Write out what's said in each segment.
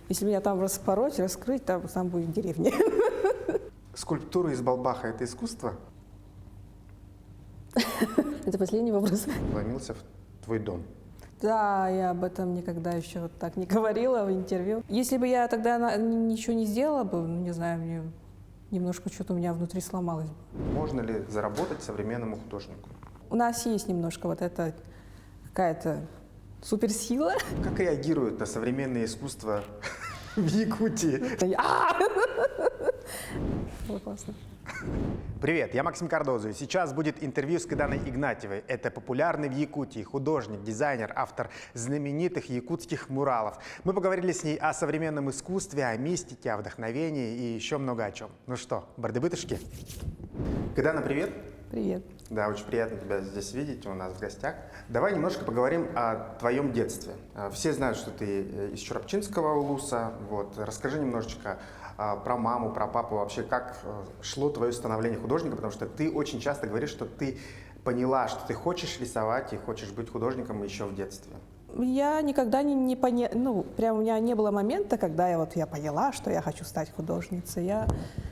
Если меня там распороть, раскрыть, там будет деревня. Скульптура из Балбаха – это искусство? Это последний вопрос. Вломился в твой дом. Да, я об этом никогда еще вот так не говорила в интервью. Если бы я тогда ничего не сделала бы, не знаю, мне немножко что-то у меня внутри сломалось. Можно ли заработать современному художнику? У нас есть немножко вот это какая-то суперсила. Как реагируют на современное искусство в Якутии? Было классно. Привет, я Максим Кардозу, и сейчас будет интервью с Кыданой Игнатьевой. Это популярный в Якутии художник, дизайнер, автор знаменитых якутских муралов. Мы поговорили с ней о современном искусстве, о мистике, о вдохновении и еще много о чем. Ну что, барды-бытышки? Кыдана, привет. Привет. Да, очень приятно тебя здесь видеть у нас в гостях. Давай немножко поговорим о твоем детстве. Все знают, что ты из Чурапчинского улуса. Вот. Расскажи немножечко про маму, про папу, вообще как шло твое становление художника, потому что ты очень часто говоришь, что ты поняла, что ты хочешь рисовать и хочешь быть художником еще в детстве. Я никогда не поняла, прям у меня не было момента, когда я поняла, что я хочу стать художницей. Я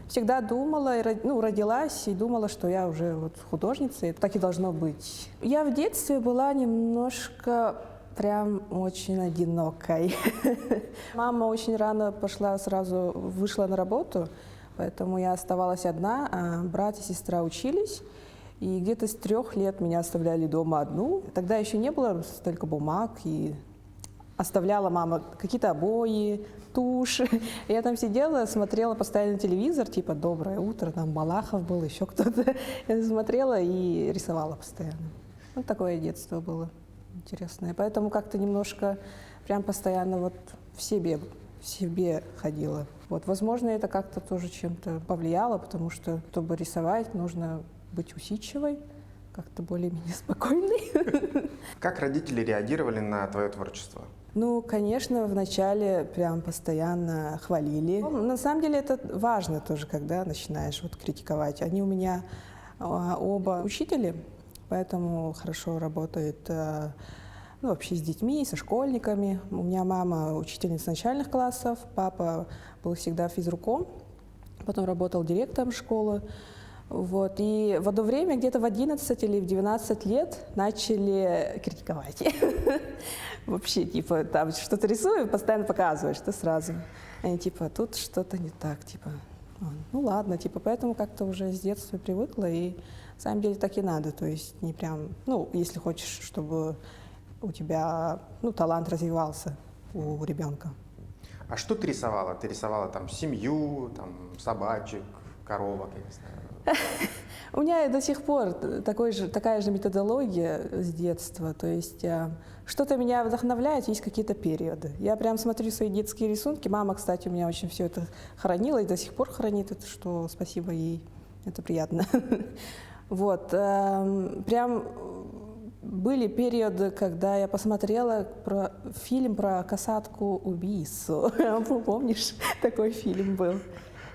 всегда думала, родилась и думала, что я уже вот художница, и так и должно быть. Я в детстве была немножко прям очень одинокой. Мама очень рано вышла на работу, поэтому я оставалась одна, а брат и сестра учились. И где-то с 3 лет меня оставляли дома одну. Тогда еще не было столько бумаг, и оставляла мама какие-то обои, тушь. И я там сидела, смотрела постоянно телевизор, типа «Доброе утро», там Малахов был, еще кто-то. Я смотрела и рисовала постоянно. Вот такое детство было интересное. Поэтому как-то немножко прям постоянно вот в себе ходила. Вот, возможно, это как-то тоже чем-то повлияло, потому что, чтобы рисовать, нужно быть усидчивой, как-то более-менее спокойной. Как родители реагировали на твое творчество? Ну, конечно, вначале прям постоянно хвалили. На самом деле это важно тоже, когда начинаешь вот критиковать. Они у меня оба учители, поэтому хорошо работают вообще с детьми, со школьниками. У меня мама учительница начальных классов, папа был всегда физруком, потом работал директором школы. Вот. И в одно время, где-то в 11 или в 12 лет, начали критиковать. Вообще, типа, там что-то рисую, постоянно показываешь, ты сразу. Они, типа, тут что-то не так, типа. Ну ладно, типа, поэтому как-то уже с детства привыкла, и на самом деле так и надо. То есть не прям, если хочешь, чтобы у тебя, талант развивался у ребенка. А что ты рисовала? Ты рисовала там семью, там собачек, коровок, я не знаю. У меня до сих пор такая же методология с детства. То есть что-то меня вдохновляет, есть какие-то периоды. Я прям смотрю свои детские рисунки. Мама, кстати, у меня очень все это хранила и до сих пор хранит это, что спасибо ей, это приятно. Вот. Прям были периоды, когда я посмотрела фильм про касатку-убийцу. Помнишь, такой фильм был?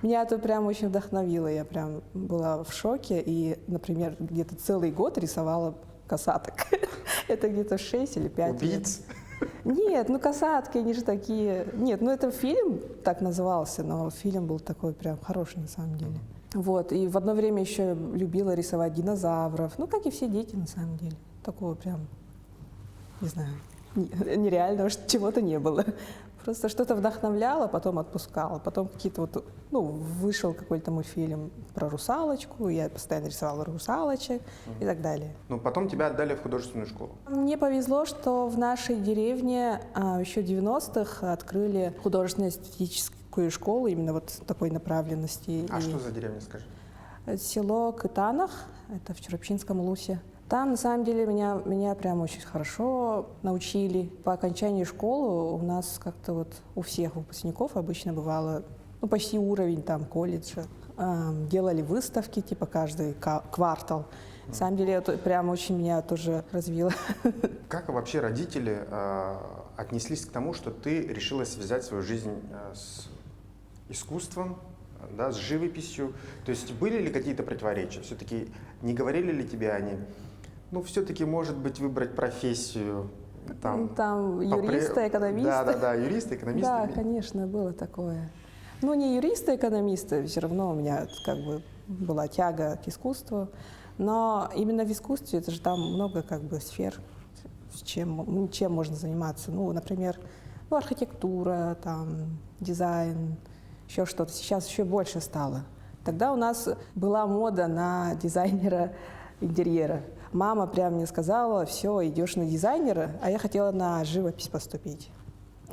Меня это прям очень вдохновило, я прям была в шоке и, например, где-то целый год рисовала касаток. Это где-то 6 или 5 Убийц? Нет, касатки, они же такие... Нет, это фильм так назывался, но фильм был такой прям хороший на самом деле. Вот, и в одно время еще любила рисовать динозавров, как и все дети на самом деле. Такого прям, не знаю, нереального чего-то не было. Просто что-то вдохновляло, потом отпускала. Потом какие-то вышел какой-то мультфильм про русалочку, я постоянно рисовала русалочек и так далее. Потом тебя отдали в художественную школу. Мне повезло, что в нашей деревне еще в 90-х открыли художественно-эстетическую школу именно вот такой направленности. А что за деревня, скажи? Село Кытанах, это в Чурапчинском улусе. Там, на самом деле, меня прям очень хорошо научили. По окончании школы у нас как-то вот у всех выпускников обычно бывало почти уровень там колледжа. Делали выставки, типа каждый квартал. На самом деле, это прям очень меня тоже развило. Как вообще родители отнеслись к тому, что ты решила связать свою жизнь с искусством, с живописью? То есть были ли какие-то противоречия? Все-таки не говорили ли тебе они, все-таки, может быть, выбрать профессию Там юристы, экономисты. Да, юристы, экономисты. Да, конечно, было такое. Ну, не юристы, экономисты, все равно у меня как бы была тяга к искусству. Но именно в искусстве, это же там много как бы сфер, чем можно заниматься. Ну, например, архитектура, там, дизайн, еще что-то. Сейчас еще больше стало. Тогда у нас была мода на дизайнера интерьера. Мама прям мне сказала: все, идешь на дизайнера, а я хотела на живопись поступить.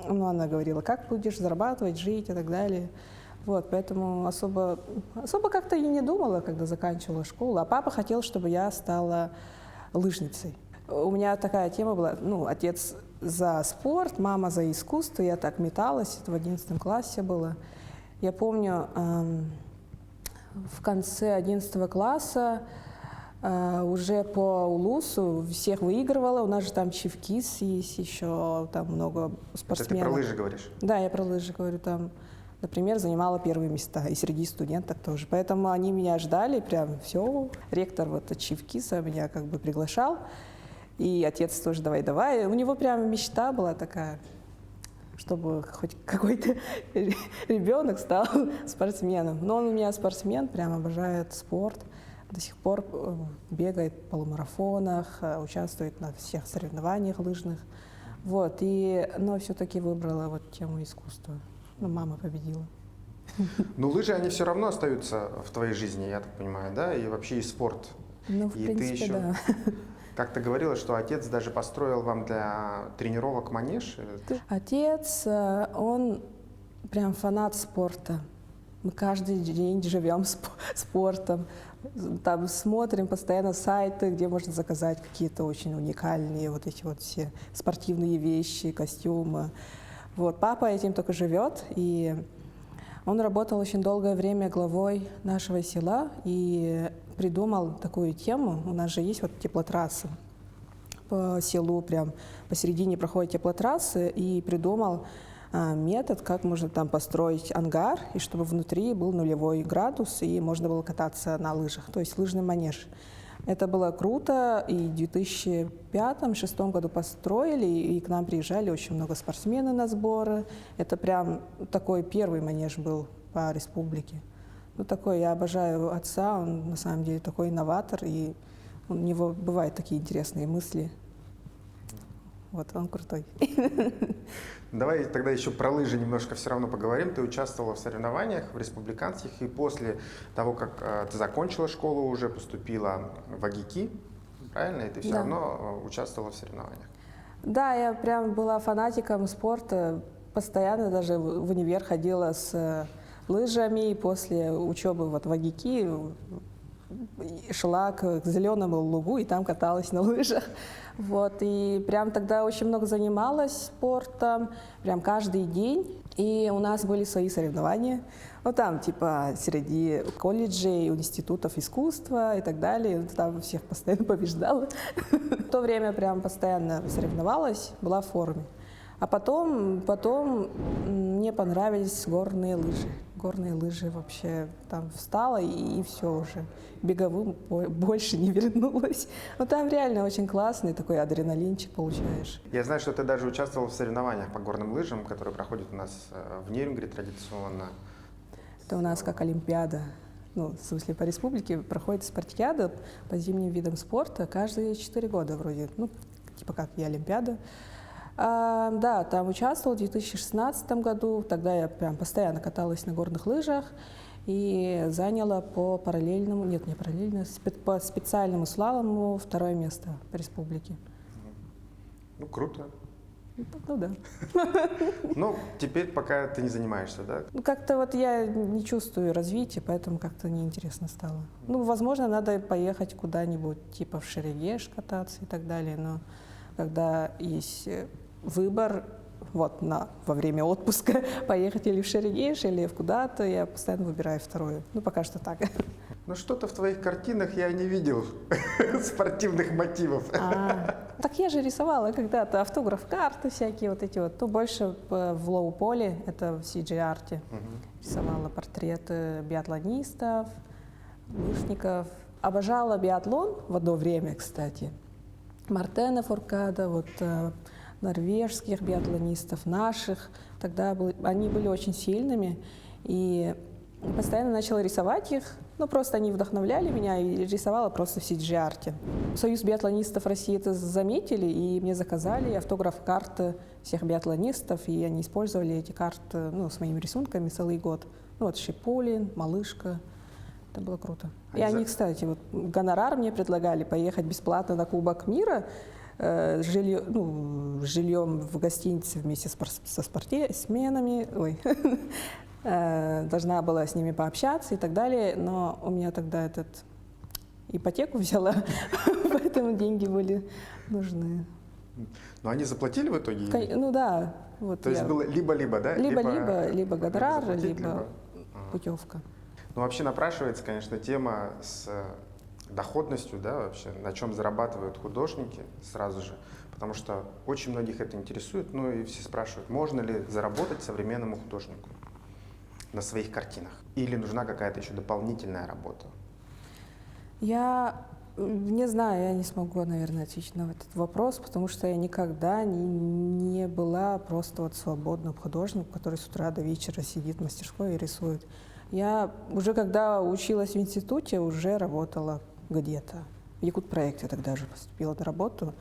Ну, она говорила: как будешь зарабатывать, жить и так далее. Вот, поэтому особо как-то и не думала, когда заканчивала школу. А папа хотел, чтобы я стала лыжницей. У меня такая тема была, ну, отец за спорт, мама за искусство. Я так металась, это в 11 классе было. Я помню, в конце 11 класса уже по Улусу всех выигрывала. У нас же там Чивкис есть еще, там много спортсменов. Это ты про лыжи говоришь? Да, я про лыжи говорю. Там, например, занимала первые места. И среди студенток тоже. Поэтому они меня ждали прям все. Ректор вот Чивкиса меня как бы приглашал. И отец тоже давай. У него прям мечта была такая, чтобы хоть какой-то ребенок стал спортсменом. Но он у меня спортсмен, прям обожает спорт. До сих пор бегает в полумарафонах, участвует на всех соревнованиях лыжных. Вот, но все-таки выбрала вот тему искусства. Ну, мама победила. Ну, лыжи, они все равно остаются в твоей жизни, я так понимаю, да? И вообще и спорт. Ну, в и принципе, ты еще да. как-то говорила, что отец даже построил вам для тренировок манеж. Отец, он прям фанат спорта. Мы каждый день живем спортом. Там смотрим постоянно сайты, где можно заказать какие-то очень уникальные вот эти вот все спортивные вещи, костюмы. Вот, папа этим только живет, и он работал очень долгое время главой нашего села и придумал такую тему. У нас же есть вот теплотрассы по селу, прям посередине проходят теплотрассы, и придумал метод, как можно там построить ангар, и чтобы внутри был 0 градус, и можно было кататься на лыжах, то есть лыжный манеж. Это было круто, и в 2005-2006 году построили, и к нам приезжали очень много спортсменов на сборы. Это прям такой первый манеж был по республике. Ну, такой, я обожаю отца, он на самом деле такой инноватор, и у него бывают такие интересные мысли. Вот, он крутой. Давай тогда еще про лыжи немножко все равно поговорим. Ты участвовала в соревнованиях, в республиканских, и после того, как ты закончила школу, уже поступила в АГИКИ, правильно? И ты все равно участвовала в соревнованиях. Да, я прям была фанатиком спорта. Постоянно даже в универ ходила с лыжами. После учебы вот в АГИКИ шла к зеленому лугу и там каталась на лыжах. Вот, и прям тогда очень много занималась спортом, прям каждый день. И у нас были свои соревнования. Ну, там, типа, среди колледжей, институтов искусства и так далее. Там всех постоянно побеждала. В то время прям постоянно соревновалась, была в форме. А потом мне понравились горные лыжи. Горные лыжи вообще там встала и все уже. Беговым больше не вернулась. Но там реально очень классный такой адреналинчик получаешь. Я знаю, что ты даже участвовал в соревнованиях по горным лыжам, которые проходят у нас в Нерюнгри традиционно. Это у нас как Олимпиада. Ну, в смысле, по республике проходит спартакиада по зимним видам спорта каждые 4 года вроде. Ну, типа как и Олимпиада. Да, там участвовала в 2016 году. Тогда я прям постоянно каталась на горных лыжах и заняла по параллельному, нет, не параллельно, по специальному слалому 2 место по республике. Ну, круто. Ну да. Ну, теперь пока ты не занимаешься, да? Ну, как-то вот я не чувствую развития, поэтому как-то неинтересно стало. Ну, возможно, надо поехать куда-нибудь, типа в Шерегеш кататься и так далее, но когда есть выбор, вот, во время отпуска поехать или в Шерегеш, или в куда-то, я постоянно выбираю второе. Ну, пока что так. Ну, что-то в твоих картинах я не видел спортивных мотивов. Так я же рисовала когда-то автограф-карты всякие вот эти вот. Ну, больше в лоу-поле, это в CG-арте. Рисовала портреты биатлонистов, лыжников. Обожала биатлон в одно время, кстати. Мартена Фуркада, вот норвежских биатлонистов, наших. Тогда они были очень сильными, и постоянно начала рисовать их. Ну, просто они вдохновляли меня, и рисовала просто в CG-арте. Союз биатлонистов России это заметили, и мне заказали автограф-карты всех биатлонистов, и они использовали эти карты, ну, с моими рисунками целый год. Ну, вот Шипулин, Малышка. Это было круто. И они, кстати, вот гонорар мне предлагали поехать бесплатно на Кубок мира, жильем в гостинице вместе со спортсменами. Ой. Должна была с ними пообщаться и так далее, но у меня тогда ипотеку взяла, поэтому деньги были нужны. Но они заплатили в итоге? Ну да. Вот то есть было либо-либо, да? Либо гонорар, либо путевка. Ну, вообще напрашивается, конечно, тема с доходностью, да, вообще, на чем зарабатывают художники сразу же, потому что очень многих это интересует, ну и все спрашивают, можно ли заработать современному художнику на своих картинах, или нужна какая-то еще дополнительная работа? Я не знаю, я не смогу, наверное, ответить на этот вопрос, потому что я никогда не была просто вот свободным художником, который с утра до вечера сидит в мастерской и рисует. Я уже когда училась в институте, уже работала где-то. В Якутпроекте тогда же поступила на работу.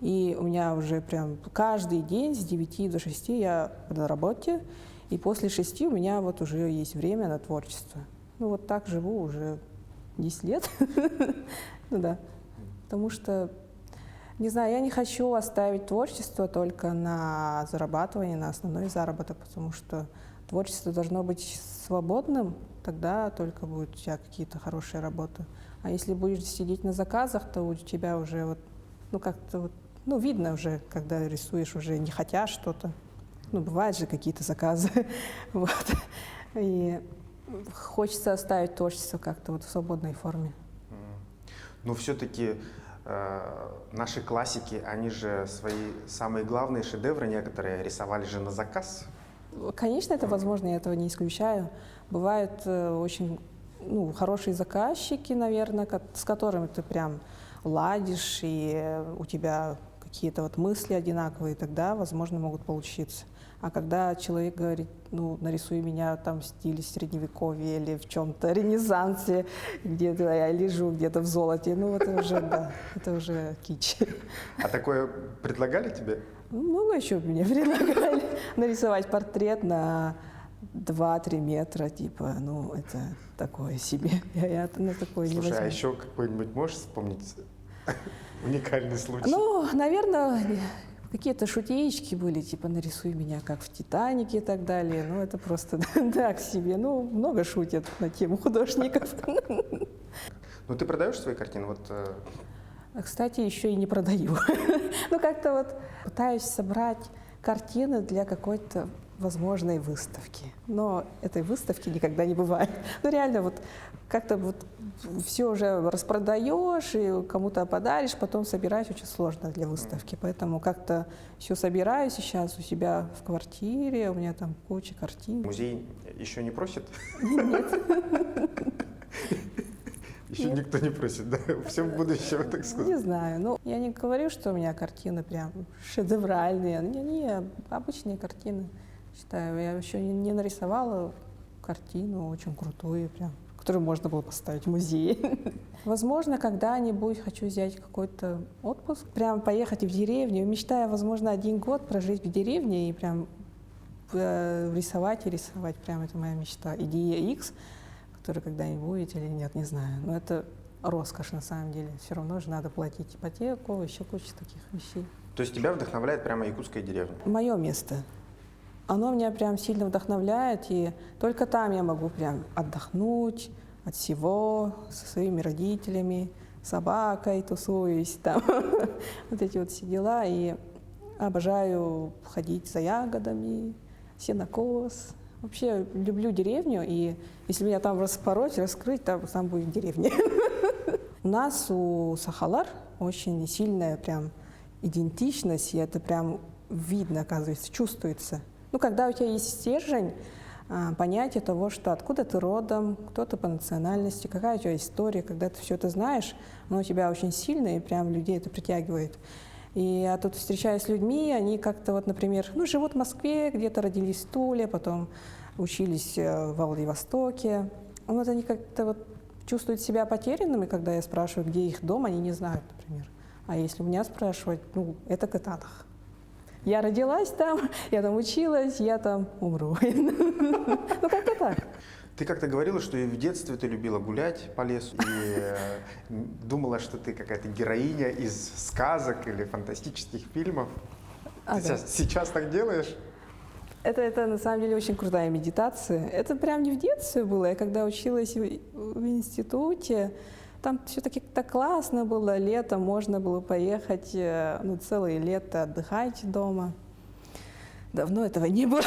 И у меня уже прям каждый день с 9 до 6 я на работе. И после 6 у меня вот уже есть время на творчество. Ну вот так живу уже 10 лет. Ну да. Потому что, не знаю, я не хочу оставить творчество только на зарабатывание, на основной заработок, потому что творчество должно быть свободным, тогда только будут у тебя какие-то хорошие работы. А если будешь сидеть на заказах, то у тебя уже вот, ну как-то вот, ну видно уже, когда рисуешь, уже не хотя что-то. Ну бывают же какие-то заказы. Вот. И хочется оставить творчество как-то вот в свободной форме. Но все-таки наши классики, они же свои самые главные шедевры некоторые рисовали же на заказ. Конечно, это возможно, я этого не исключаю. Бывают очень хорошие заказчики, наверное, с которыми ты прям ладишь, и у тебя какие-то вот мысли одинаковые, тогда, возможно, могут получиться. А когда человек говорит, ну, нарисуй меня там в стиле средневековья или в чем-то ренессансе, где-то я лежу где-то в золоте, ну, это уже, да, это уже кич. А такое предлагали тебе? Ну, много еще мне предлагали нарисовать портрет на 2-3 метра, типа, ну, это такое себе. Я на такое не возьму. Слушай, а еще какой-нибудь можешь вспомнить уникальный случай? Ну, наверное, какие-то шутеечки были, типа, нарисуй меня, как в «Титанике» и так далее. Ну, это просто так себе. Ну, много шутят на тему художников. Ну, ты продаешь свои картины? Вот. Кстати, еще и не продаю. Ну, как-то вот пытаюсь собрать картины для какой-то возможной выставки. Но этой выставки никогда не бывает. Ну, реально, вот как-то вот все уже распродаешь и кому-то подаришь, потом собирать очень сложно для выставки. Поэтому как-то все собираю сейчас у себя в квартире, у меня там куча картин. Музей еще не просит? Нет. Еще никто не просит, да? Все в будущем, так сказать. Не знаю. Ну, я не говорю, что у меня картины прям шедевральные. Не, обычные картины, считаю. Я еще не нарисовала картину очень крутую, прям, которую можно было поставить в музее. Возможно, когда-нибудь хочу взять какой-то отпуск, прям поехать в деревню. Мечтаю, возможно, 1 год прожить в деревне и прям рисовать и рисовать. Прям это моя мечта. Идея X, который когда-нибудь будет или нет, не знаю. Но это роскошь на самом деле. Все равно же надо платить ипотеку, еще куча таких вещей. То есть тебя вдохновляет прямо якутская деревня? Мое место. Оно меня прям сильно вдохновляет, и только там я могу прям отдохнуть от всего, со своими родителями, собакой тусуюсь, там, вот эти вот все дела. И обожаю ходить за ягодами, сенокос. Вообще люблю деревню, и если меня там распороть, раскрыть, там будет деревня. У нас, у Сахалар, очень сильная прям идентичность, и это прям видно, оказывается, чувствуется. Ну, когда у тебя есть стержень, понятие того, что откуда ты родом, кто ты по национальности, какая у тебя история, когда ты все это знаешь, оно у тебя очень сильно, и прям людей это притягивает. И я тут встречаюсь с людьми, они как-то вот, например, ну, живут в Москве, где-то родились в Туле, потом учились в Владивостоке. Вот они как-то вот чувствуют себя потерянными, когда я спрашиваю, где их дом, они не знают, например. А если у меня спрашивать, ну, это Катанах. Я родилась там, я там училась, я там умру. Ну, как-то так. Ты как-то говорила, что и в детстве ты любила гулять по лесу и думала, что ты какая-то героиня из сказок или фантастических фильмов. Ты сейчас так делаешь? Это на самом деле очень крутая медитация. Это прям не в детстве было. Я когда училась в институте, там все-таки так классно было. Летом можно было поехать, ну, целое лето отдыхать дома. Давно этого не было.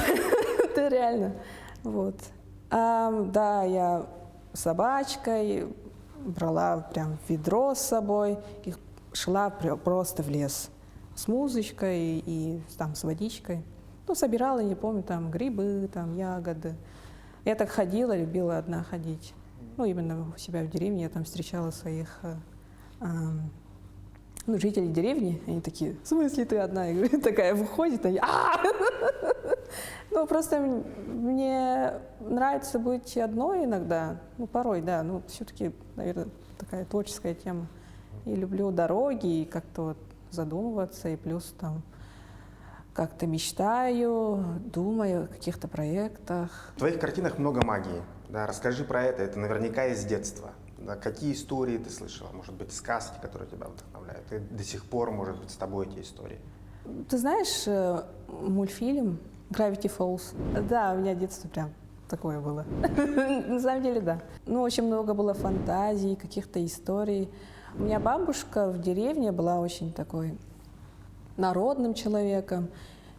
Это реально. Вот. Да, я с собачкой брала прям ведро с собой и шла просто в лес с музычкой и там с водичкой. Ну, собирала, не помню, там грибы, там ягоды. Я так ходила, любила одна ходить. Ну, именно у себя в деревне я там встречала своих ну, жителей деревни. Они такие: в смысле ты одна? Я говорю, такая выходит, они: Ну, просто мне нравится быть одной иногда, ну, порой, да, ну, все-таки, наверное, такая творческая тема. И люблю дороги, и как-то вот задумываться, и плюс там как-то мечтаю, думаю о каких-то проектах. В твоих картинах много магии. Да, расскажи про это наверняка из детства. Да, какие истории ты слышала? Может быть, сказки, которые тебя вдохновляют? И до сих пор, может быть, с тобой эти истории. Ты знаешь мультфильм Gravity Falls? Да, у меня детство прям такое было. На самом деле, да. Ну, очень много было фантазий, каких-то историй. У меня бабушка в деревне была очень такой народным человеком,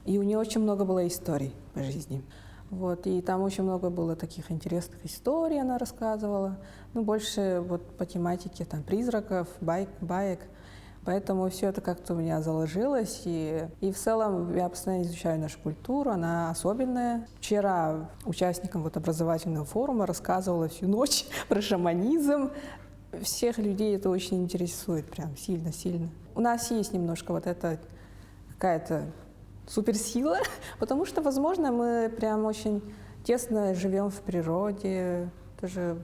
и у нее очень много было историй по жизни. Вот, и там очень много было таких интересных историй, она рассказывала. Ну, больше вот по тематике там призраков, баек. Поэтому все это как-то у меня заложилось. И в целом я постоянно изучаю нашу культуру, она особенная. Вчера участникам вот образовательного форума рассказывала всю ночь про шаманизм. Всех людей это очень интересует, прям сильно-сильно. У нас есть немножко вот эта какая-то суперсила, потому что, возможно, мы прям очень тесно живем в природе. Это же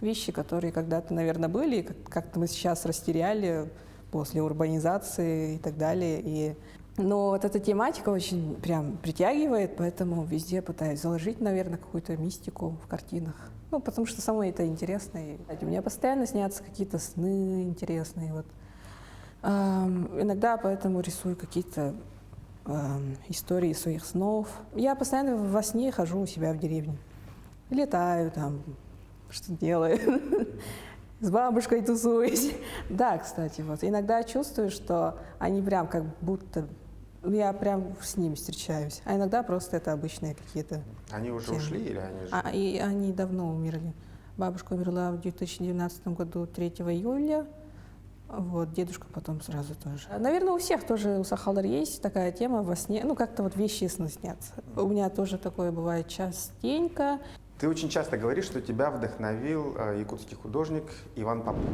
вещи, которые когда-то, наверное, были, как-то мы сейчас растеряли после урбанизации и так далее. Но вот эта тематика очень прям притягивает, поэтому везде пытаюсь заложить, наверное, какую-то мистику в картинах. Ну, потому что самой это интересно. И у меня постоянно снятся какие-то сны интересные. Вот. Иногда поэтому рисую какие-то истории своих снов. Я постоянно во сне хожу у себя в деревне. Летаю там, что делаю. С бабушкой тусуюсь. Да, кстати, вот. Иногда чувствую, что они прям как будто... Я прям с ними встречаюсь. А иногда просто это обычные какие-то... Они уже темы. ушли или они живы? И они давно умерли. Бабушка умерла в 2019 году 3 июля. Вот, дедушка потом сразу тоже. Наверное, у всех тоже, у Сахалар есть такая тема во сне. Ну, как-то вот вещи сны снятся. У меня тоже такое бывает частенько. Ты очень часто говоришь, что тебя вдохновил якутский художник Иван Попов.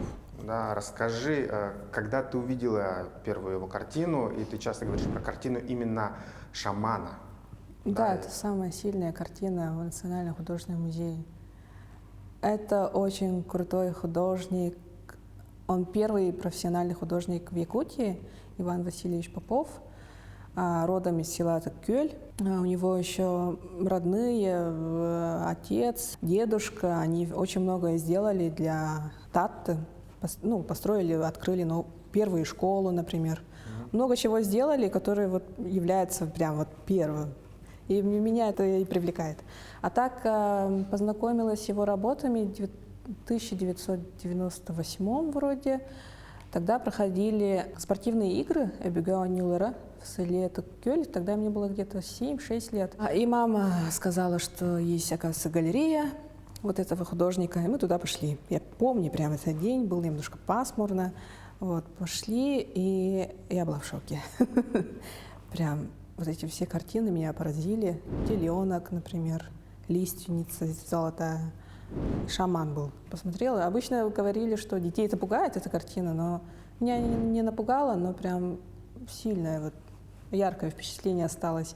Да, расскажи, когда ты увидела первую его картину, и ты часто говоришь про картину именно шамана. Да, это самая сильная картина в Национальном художественном музее. Это очень крутой художник. Он первый профессиональный художник в Якутии, Иван Васильевич Попов, родом из села Кёль. У него еще родные, отец, дедушка, они очень многое сделали для Татты. Ну, построили, открыли первую школу, например. Много чего сделали, которые вот являются прям вот первым. И меня это и привлекает. А так познакомилась с его работами в 1998 вроде. Тогда проходили спортивные игры Эбигао Нилера в селе Кёль. Тогда мне было где-то 7-6 лет. И мама сказала, что есть, оказывается, галерея вот этого художника. И мы туда пошли. Я помню прямо этот день, было немножко пасмурно. Вот, пошли, и я была в шоке. Прям вот эти все картины меня поразили. Теленок, например, лиственница золотая. Шаман был. Посмотрела. Обычно говорили, что детей это пугает, эта картина, но меня не напугала, но прям сильное, вот, яркое впечатление осталось.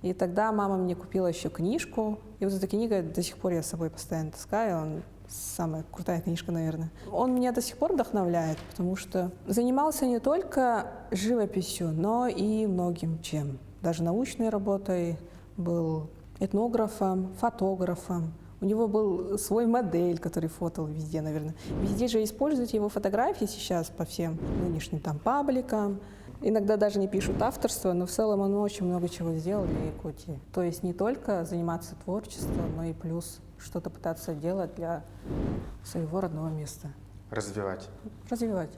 И тогда мама мне купила еще книжку. И вот эта книга до сих пор я с собой постоянно таскаю. Он самая крутая книжка, наверное. Он меня до сих пор вдохновляет, потому что занимался не только живописью, но и многим чем. Даже научной работой, был этнографом, фотографом. У него был свой модель, который фотал везде, наверное. Везде же используют его фотографии сейчас по всем нынешним там пабликам. Иногда даже не пишут авторство, но в целом он очень много чего сделал для Якутии. То есть не только заниматься творчеством, но и плюс что-то пытаться делать для своего родного места. Развивать. Развивать.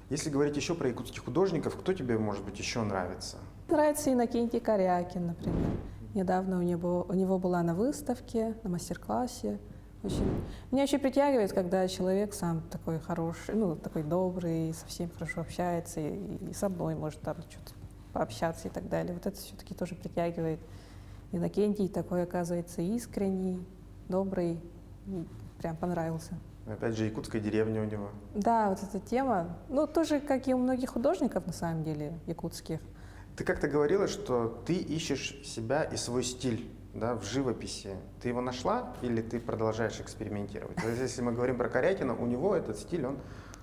Если говорить еще про якутских художников, кто тебе, может быть, еще нравится? Нравится Иннокентий Корякин, например. Недавно у него была на выставке, на мастер-классе. Меня очень притягивает, когда человек сам такой хороший, ну, такой добрый, со всеми хорошо общается, и со мной может там что-то пообщаться и так далее. Вот это все-таки тоже притягивает. Иннокентий такой, оказывается, искренний, добрый, прям понравился. Опять же, якутская деревня у него. Да, вот эта тема, ну, тоже, как и у многих художников, на самом деле, якутских. Ты как-то говорила, что ты ищешь себя и свой стиль, да, в живописи. Ты его нашла или ты продолжаешь экспериментировать? То есть, если мы говорим про Корякина, у него этот стиль,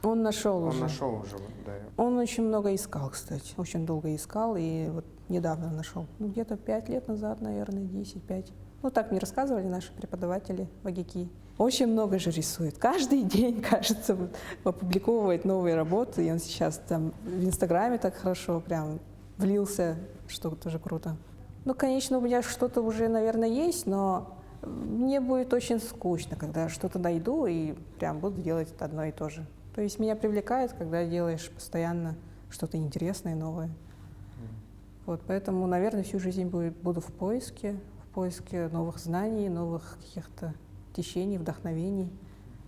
Он нашел он уже. нашел уже. Да. Он очень много искал, кстати, очень долго искал, и вот недавно нашел. Ну, где-то 5 лет назад, наверное, 10-5. Ну, так мне рассказывали наши преподаватели в АГИКИ. Очень много же рисует. Каждый день, кажется, вот, опубликовывает новые работы, и он сейчас там в Инстаграме так хорошо прям влился, что тоже круто. Ну, конечно, у меня что-то уже, наверное, есть, но мне будет очень скучно, когда что-то найду и прям буду делать одно и то же. То есть меня привлекает, когда делаешь постоянно что-то интересное, новое. Вот, поэтому, наверное, всю жизнь буду в поиске новых знаний, новых каких-то течений, вдохновений.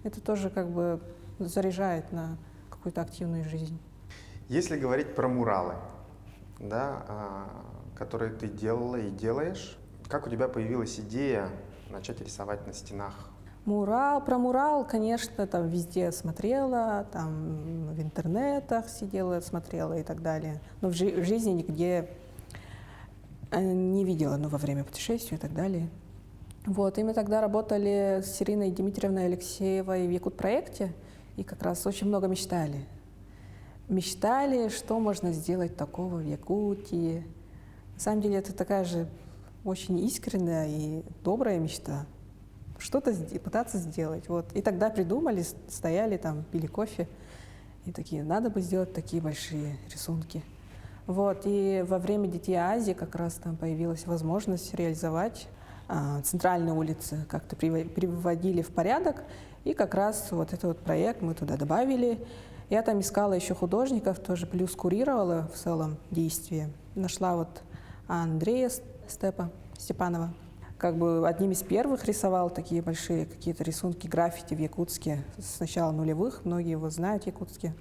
Это тоже как бы заряжает на какую-то активную жизнь. Если говорить про муралы, да, которые ты делала и делаешь, как у тебя появилась идея начать рисовать на стенах? Про мурал, конечно, там везде смотрела, там в интернетах сидела, смотрела и так далее. Но в жизни нигде не видела, ну, во время путешествий и так далее. Вот, и мы тогда работали с Ириной Дмитриевной Алексеевой в Якут-проекте, и как раз очень много мечтали. Мечтали, что можно сделать такого в Якутии. На самом деле это такая же очень искренняя и добрая мечта. Что-то пытаться сделать. Вот. И тогда придумали, стояли там, пили кофе, и такие, надо бы сделать такие большие рисунки. Вот. И во время Детей Азии как раз там появилась возможность реализовать центральные улицы, как-то приводили в порядок, и как раз вот этот вот проект мы туда добавили. Я там искала еще художников, тоже плюс курировала в целом действие. Нашла вот Андрея Степанова. Как бы одним из первых рисовал такие большие какие-то рисунки граффити в Якутске с начала нулевых. Многие его знают в Якутске.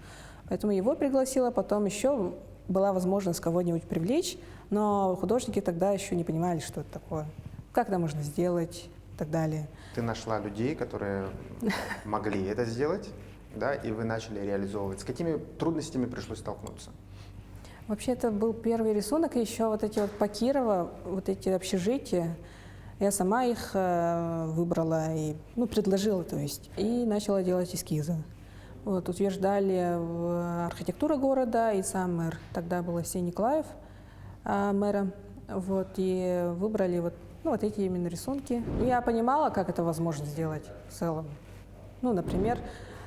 Поэтому его пригласила. Потом еще была возможность кого-нибудь привлечь, но художники тогда еще не понимали, что это такое, как это можно сделать и так далее. Ты нашла людей, которые могли это сделать, да, и вы начали реализовывать. С какими трудностями пришлось столкнуться? Вообще это был первый рисунок, и еще вот эти вот по Кирову, вот эти общежития, я сама их выбрала и предложила, то есть, и начала делать эскизы. Вот, утверждали в архитектура города и сам мэр, тогда был Арсений Николаев мэром, вот, и выбрали вот эти именно рисунки. Я понимала, как это возможно сделать в целом. Ну, например,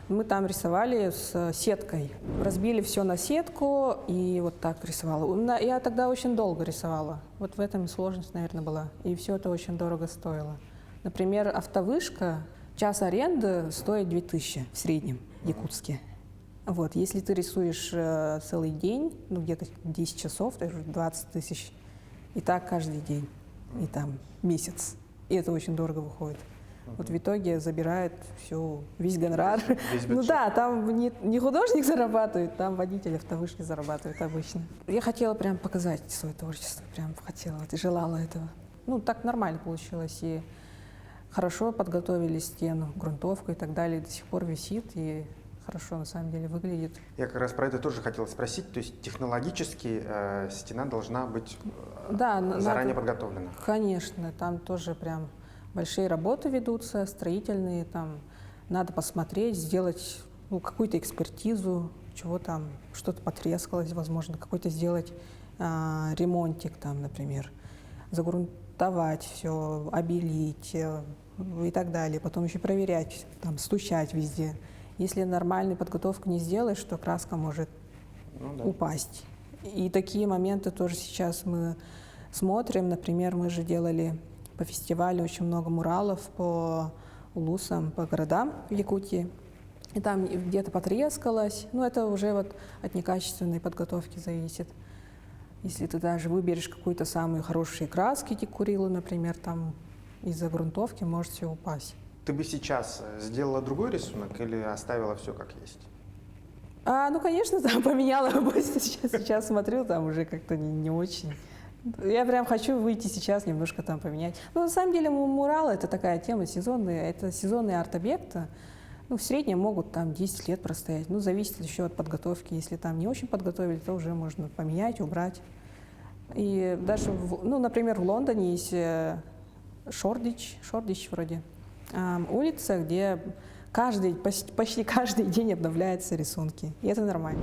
мы там рисовали с сеткой. Разбили все на сетку и вот так рисовала. Я тогда очень долго рисовала. Вот в этом и сложность, наверное, была. И все это очень дорого стоило. Например, автовышка, час аренды стоит 2000 в среднем в Якутске. Вот, если ты рисуешь целый день, где-то 10 часов, то уже 20 тысяч. И так каждый день. И там месяц. И это очень дорого выходит. Вот в итоге забирают весь гонорар. Ну да, там не художник зарабатывает, там водитель автовышки зарабатывает обычно. Я хотела прям показать свое творчество, прям хотела, желала этого. Ну так нормально получилось, и хорошо подготовили стену, грунтовку и так далее, до сих пор висит, и хорошо на самом деле выглядит. Я как раз про это тоже хотел спросить. То есть технологически стена должна быть Да, заранее надо, подготовлена. конечно, там тоже прям большие работы ведутся, строительные, там надо посмотреть, сделать какую-то экспертизу, чего там, что-то потрескалось, возможно, какой-то сделать ремонтик там, например, загрунтовать все, обелить и так далее, потом еще проверять, там, стучать везде. Если нормальную подготовку не сделаешь, то краска может упасть. И такие моменты тоже сейчас мы смотрим. Например, мы же делали по фестивалю очень много муралов по улусам, по городам в Якутии. И там где-то потрескалось. Это уже вот от некачественной подготовки зависит. Если ты даже выберешь какую-то самую хорошую краску Курилу, например, там из-за грунтовки может все упасть. Ты бы сейчас сделала другой рисунок или оставила все как есть? Конечно, там поменяла бы. Сейчас смотрю, там уже как-то не очень. Я прям хочу выйти сейчас, немножко там поменять. На самом деле муралы — это такая тема сезонная, это сезонные арт-объекты. В среднем могут там 10 лет простоять. Зависит еще от подготовки. Если там не очень подготовили, то уже можно поменять, убрать. И даже, например, в Лондоне есть Шордич вроде, улица, где почти каждый день обновляются рисунки. И это нормально.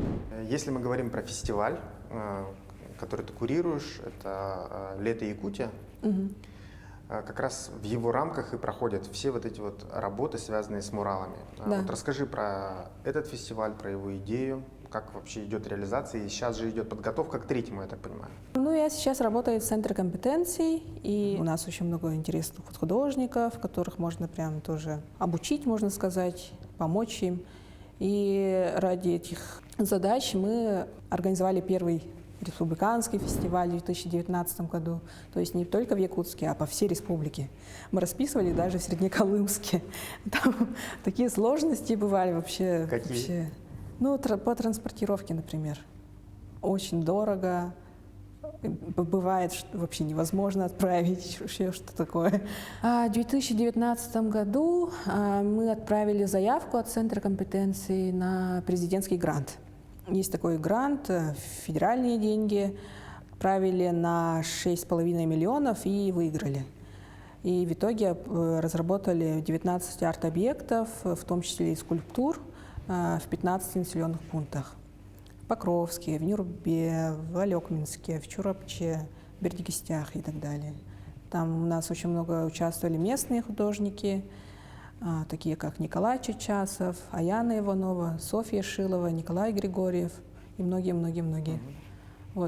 Если мы говорим про фестиваль, который ты курируешь, это «Лето Якутия», как раз в его рамках и проходят все вот эти вот работы, связанные с муралами. Да. Расскажи про этот фестиваль, про его идею, как вообще идет реализация, и сейчас же идет подготовка к третьему, я так понимаю. Я сейчас работаю в Центре компетенций, и у нас очень много интересных художников, которых можно прям тоже обучить, можно сказать, помочь им. И ради этих задач мы организовали первый республиканский фестиваль в 2019 году. То есть не только в Якутске, а по всей республике. Мы расписывали даже в Среднеколымске. Там такие сложности бывали вообще. Какие? По транспортировке, например. Очень дорого. Бывает, что вообще невозможно отправить, еще что такое. В 2019 году мы отправили заявку от Центра компетенций на президентский грант. Есть такой грант, федеральные деньги, отправили на 6,5 миллионов и выиграли. И в итоге разработали 19 арт-объектов, в том числе и скульптур, в 15 населенных пунктах. В Покровске, в Нюрбе, в Алекминске, в Чурапче, в Бердикистях и так далее. Там у нас очень много участвовали местные художники, такие как Николай Чечасов, Аяна Иванова, Софья Шилова, Николай Григорьев и многие-многие-многие.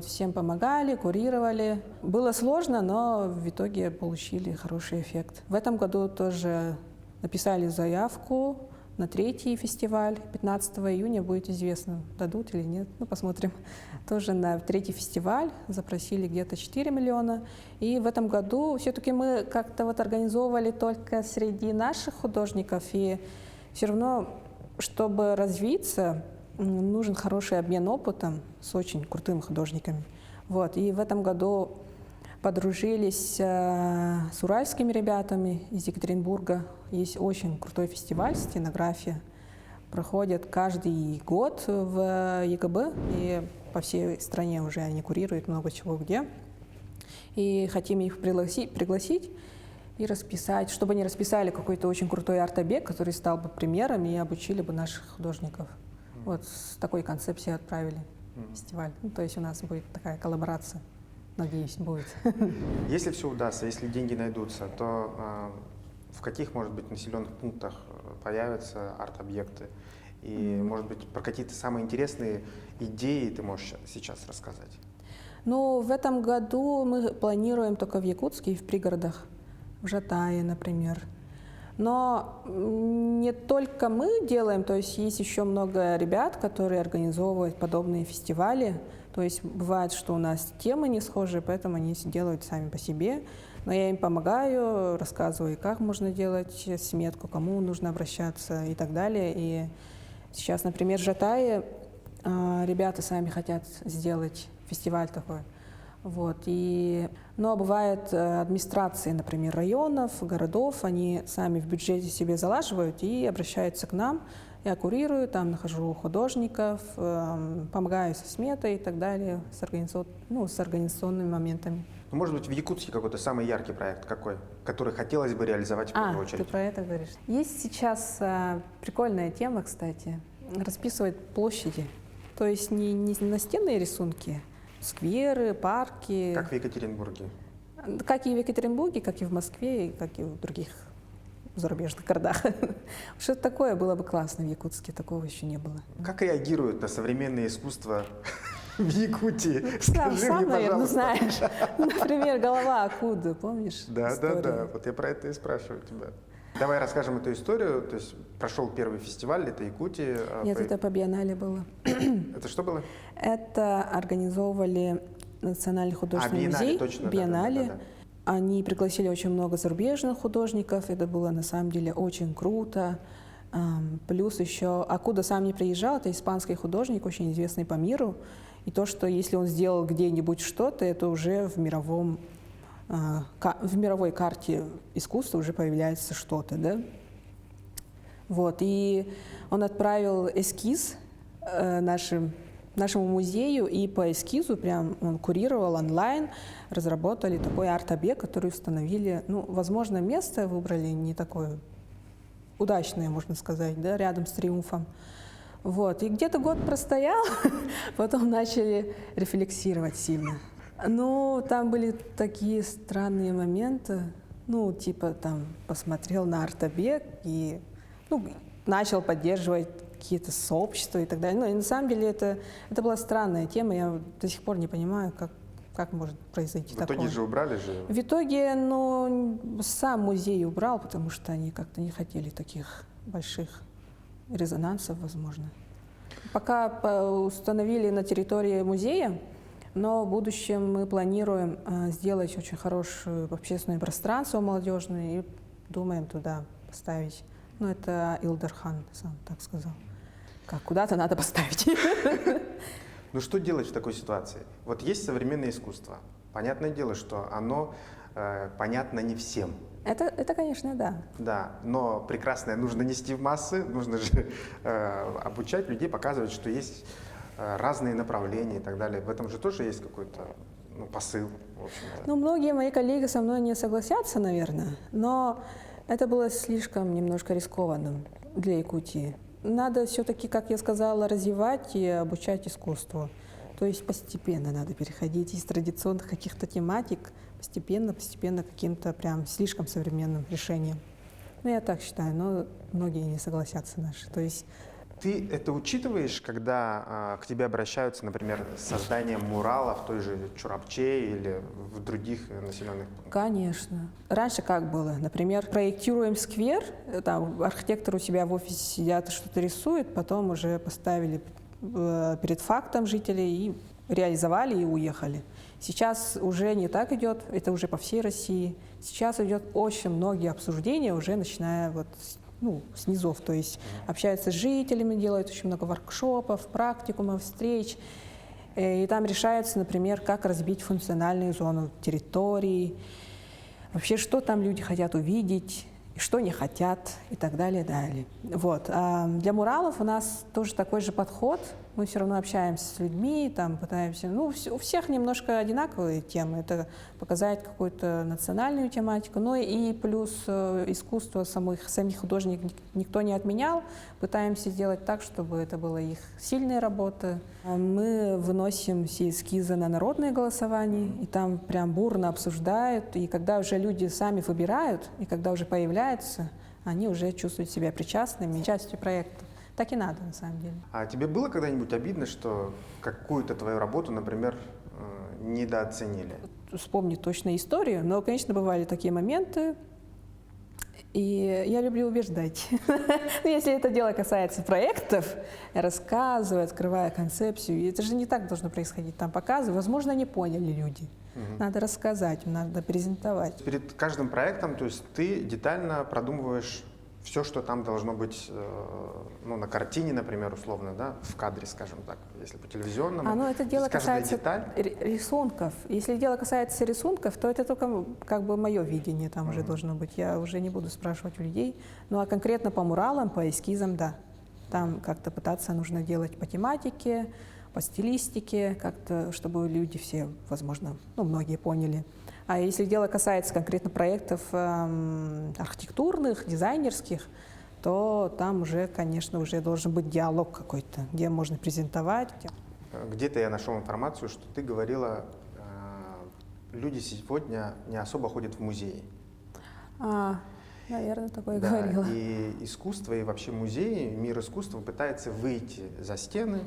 Всем помогали, курировали. Было сложно, но в итоге получили хороший эффект. В этом году тоже написали заявку на 3-й фестиваль. 15 июня будет известно, дадут или нет. Посмотрим. Тоже на 3-й фестиваль запросили где-то 4 миллиона. И в этом году все-таки мы как-то организовывали только среди наших художников. И все равно, чтобы развиться, нужен хороший обмен опытом с очень крутыми художниками. И в этом году подружились с уральскими ребятами из Екатеринбурга. Есть очень крутой фестиваль «Стенография». Проходит каждый год в ЕГБ, и по всей стране уже они курируют много чего где. И хотим их пригласить и расписать, чтобы они расписали какой-то очень крутой арт-объект, который стал бы примером и обучили бы наших художников. С такой концепцией отправили фестиваль. То есть у нас будет такая коллаборация. Надеюсь, будет. Если все удастся, если деньги найдутся, то в каких, может быть, населенных пунктах появятся арт-объекты? И, может быть, про какие-то самые интересные идеи ты можешь сейчас рассказать? В этом году мы планируем только в Якутске и в пригородах, в Жатае, например. Но не только мы делаем, то есть есть еще много ребят, которые организовывают подобные фестивали. То есть бывает, что у нас темы не схожие, поэтому они делают сами по себе. Но я им помогаю, рассказываю, как можно делать сметку, кому нужно обращаться и так далее. И сейчас, например, в Жатае ребята сами хотят сделать фестиваль такой. Но бывает администрации, например, районов, городов, они сами в бюджете себе залаживают и обращаются к нам. Я курирую, там нахожу художников, помогаю со сметой и так далее, с организационными моментами. Ну, может быть, в Якутске какой-то самый яркий проект какой, который хотелось бы реализовать в первую очередь? Ты про это говоришь. Есть сейчас прикольная тема, кстати, расписывать площади. То есть не настенные рисунки, скверы, парки. Как в Екатеринбурге. Как и в Екатеринбурге, как и в Москве, и как и в других зарубежных городах. Что-то такое было бы классно в Якутске, такого еще не было. Как реагируют на современное искусство в Якутии? Скажи Сам, мне, наверное, пожалуйста. знаешь. Например, голова Акуды, помнишь? Да. историю? Вот я про это и спрашиваю тебя. Давай расскажем эту историю. То есть прошел первый фестиваль, это Якутия. Нет, это по биеннале было. Это что было? Это организовывали Национальный художественный биеннале, музей. точно, Биеннале. да. Они пригласили очень много зарубежных художников. Это было на самом деле очень круто. Плюс еще Акуда сам не приезжал, это испанский художник, очень известный по миру. И то, что если он сделал где-нибудь что-то, это уже в мировой карте искусства уже появляется что-то, да? Вот, и он отправил эскиз нашему музею, и по эскизу прям он курировал онлайн, разработали такой арт-объект, который установили, ну, возможно, место выбрали не такое удачное, можно сказать, да, рядом с Триумфом. Вот, и где-то год простоял, потом начали рефлексировать сильно. Ну, там были такие странные моменты, ну, типа там посмотрел на арт-объект и, ну, начал поддерживать какие-то сообщества и так далее. Ну, и на самом деле это была странная тема, я до сих пор не понимаю, как может произойти такое. В итоге же убрали же. В итоге, ну, сам музей убрал, потому что они как-то не хотели таких больших резонансов, возможно. Пока установили на территории музея, но в будущем мы планируем сделать очень хорошее общественное пространство молодежное и думаем туда поставить. Ну, это Илдархан сам так сказал. Как куда-то надо поставить. Ну что делать в такой ситуации? Вот есть современное искусство. Понятное дело, что оно понятно не всем. Это, конечно, да. Да, но прекрасное нужно нести в массы, нужно же обучать людей, показывать, что есть разные направления и так далее. В этом же тоже есть какой-то посыл. В общем-то. Ну, многие мои коллеги со мной не согласятся, наверное, но это было слишком немножко рискованным для Якутии. Надо все-таки, как я сказала, развивать и обучать искусству. То есть постепенно надо переходить из традиционных каких-то тематик постепенно к каким-то прям слишком современным решениям. Ну, я так считаю, но многие не согласятся наши. То есть ты это учитываешь, когда к тебе обращаются, например, с созданием мурала в той же Чурапче или в других населенных пунктах? Конечно. Раньше как было? Например, проектируем сквер, там архитектор у себя в офисе сидят и что-то рисует, потом уже поставили перед фактом жителей и реализовали и уехали. Сейчас уже не так идет, это уже по всей России. Сейчас идет очень многие обсуждения, уже начиная вот с низов, то есть общаются с жителями, делают очень много воркшопов, практикумов, встреч. И там решается, например, как разбить функциональную зону территории, вообще, что там люди хотят увидеть, что не хотят и так далее, далее. Вот. А для муралов у нас тоже такой же подход. Мы все равно общаемся с людьми, там пытаемся... Ну, у всех немножко одинаковые темы. Это показать какую-то национальную тематику. Ну и плюс искусство самих художников никто не отменял. Пытаемся сделать так, чтобы это была их сильная работа. Мы выносим все эскизы на народное голосование, и там прям бурно обсуждают. И когда уже люди сами выбирают, и когда уже появляются, они уже чувствуют себя причастными, частью проекта. Так и надо, на самом деле. А тебе было когда-нибудь обидно, что какую-то твою работу, например, недооценили? Вспомню точно историю, но, конечно, бывали такие моменты, и я люблю убеждать. Если это дело касается проектов, я рассказываю, открываю концепцию. Это же не так должно происходить. Там показываю, возможно, не поняли люди. Надо рассказать, надо презентовать. Перед каждым проектом, то есть ты детально продумываешь все, что там должно быть, на картине, например, условно, да, в кадре, скажем так, если по телевизионному. Это дело касается деталь. рисунков. Если дело касается рисунков, то это только как бы мое видение там уже должно быть. Я уже не буду спрашивать у людей. Ну а конкретно по муралам, по эскизам, да. Там как-то пытаться нужно делать по тематике, по стилистике, как-то, чтобы люди все, возможно, ну, многие поняли. А если дело касается конкретно проектов архитектурных, дизайнерских, то там уже, конечно, уже должен быть диалог какой-то, где можно презентовать. Где-то я нашел информацию, что ты говорила, люди сегодня не особо ходят в музеи. Наверное, такое Да, говорила. и искусство, и вообще музеи, мир искусства пытается выйти за стены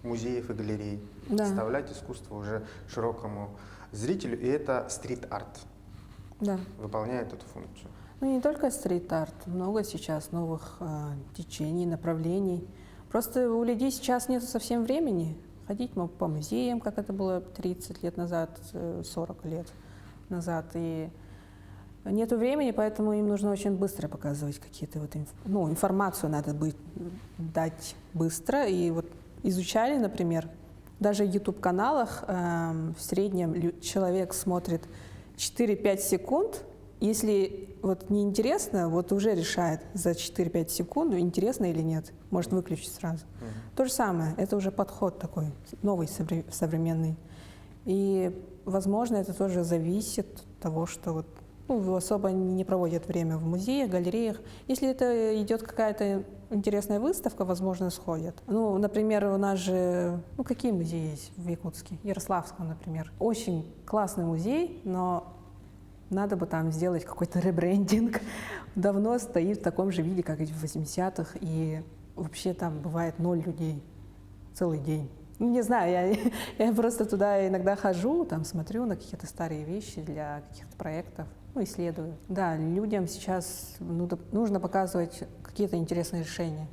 музеев и галерей, Да. представлять искусство уже широкому зрителю, и это стрит-арт Да. выполняет эту функцию. Ну, не только стрит-арт, много сейчас новых течений, направлений. Просто у людей сейчас нет совсем времени ходить по музеям, как это было 30 лет назад, 40 лет назад. И нету времени, поэтому им нужно очень быстро показывать какие-то вот информацию надо дать быстро. И вот изучали, например, даже в YouTube-каналах в среднем человек смотрит 4-5 секунд. Если вот неинтересно, вот уже решает за 4-5 секунд, интересно или нет, может выключить сразу. То же самое, это уже подход такой, новый, современный. И, возможно, это тоже зависит от того, что вот, особо не проводят время в музеях, галереях. Если это идет какая-то интересная выставка, возможно, сходят. Ну, например, у нас же, какие музеи есть в Якутске? Ярославском, например. Очень классный музей, но надо бы там сделать какой-то ребрендинг. Давно стоит в таком же виде, как и в 80-х, и вообще там бывает 0 людей целый день. Не знаю, я просто туда иногда хожу, там смотрю на какие-то старые вещи для каких-то проектов, исследую. Да, людям сейчас нужно показывать какие-то интересные решения,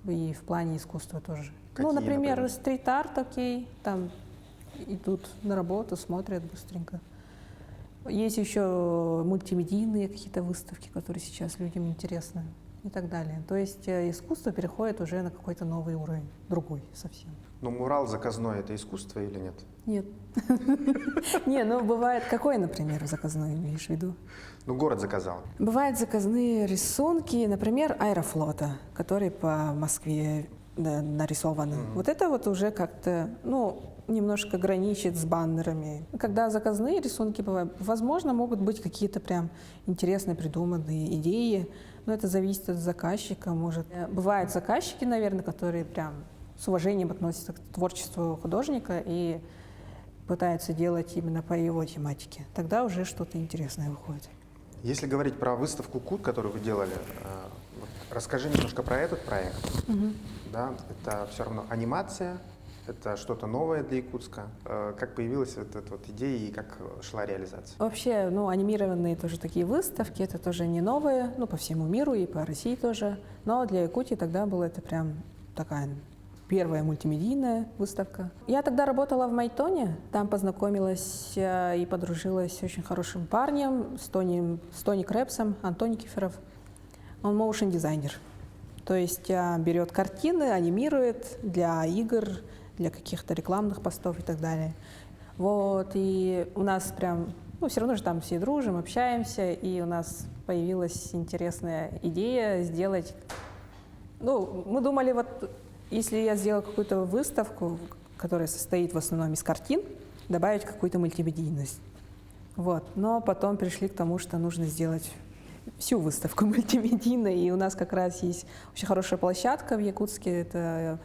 и в плане искусства тоже. Какие, например, стрит-арт, окей, там идут на работу, смотрят быстренько. Есть еще мультимедийные какие-то выставки, которые сейчас людям интересны и так далее. То есть искусство переходит уже на какой-то новый уровень, другой совсем. Но мурал заказной — это искусство или нет? Нет. Не, бывает, какой, например, заказной имеешь в виду? Город заказал. Бывают заказные рисунки, например, Аэрофлота, которые по Москве нарисованы. Вот это вот уже как-то, немножко граничит с баннерами. Когда заказные рисунки бывают, возможно, могут быть какие-то прям интересные придуманные идеи, но это зависит от заказчика, может. Бывают заказчики, наверное, которые прям с уважением относятся к творчеству художника и пытаются делать именно по его тематике. Тогда уже что-то интересное выходит. Если говорить про выставку КУТ, которую вы делали, расскажи немножко про этот проект. Да, это все равно анимация, это что-то новое для Якутска. Как появилась эта идея и как шла реализация? Вообще, анимированные тоже такие выставки, это тоже не новые, по всему миру и по России тоже. Но для Якутии тогда была это прям такая первая мультимедийная выставка. Я тогда работала в Майтоне, там познакомилась и подружилась с очень хорошим парнем, с Тони Крэпсом, Антон Никифоров. Он моушн-дизайнер. То есть берет картины, анимирует для игр, для каких-то рекламных постов и так далее. Вот, и у нас прям, все равно же там все дружим, общаемся, и у нас появилась интересная идея сделать, мы думали, вот, если я сделаю какую-то выставку, которая состоит в основном из картин, добавить какую-то мультимедийность. Вот, но потом пришли к тому, что нужно сделать всю выставку мультимедийной, и у нас как раз есть очень хорошая площадка в Якутске, это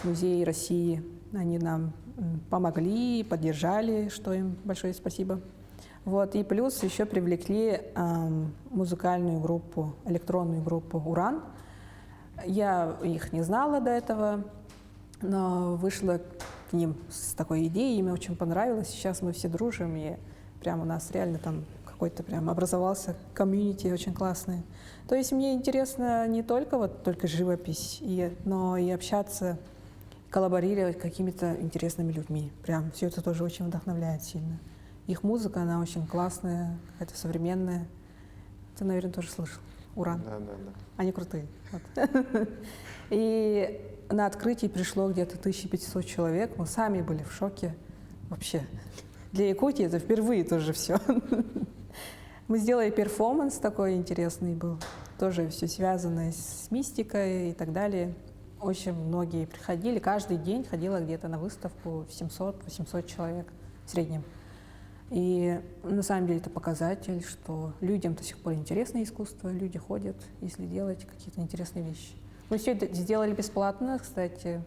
Музей России. Они нам помогли, поддержали, что им большое спасибо. Вот, и плюс еще привлекли музыкальную группу, электронную группу «Уран». Я их не знала до этого, но вышла к ним с такой идеей, им очень понравилось. Сейчас мы все дружим, и прям у нас реально там какой-то прям образовался комьюнити очень классный. То есть мне интересно не только только живопись, но и общаться, коллаборировать с какими-то интересными людьми. Прям все это тоже очень вдохновляет сильно. Их музыка, она очень классная, какая-то современная. Ты, наверное, тоже слышал. Уран. Да. Они крутые. Вот. И на открытии пришло где-то 1500 человек. Мы сами были в шоке. Вообще. Для Якутии это впервые тоже все. Мы сделали перформанс такой интересный был. Тоже все связано с мистикой и так далее. Очень многие приходили. Каждый день ходило где-то на выставку 700-800 человек в среднем. И на самом деле это показатель, что людям до сих пор интересно искусство, люди ходят, если делать какие-то интересные вещи. Мы все это сделали бесплатно, кстати,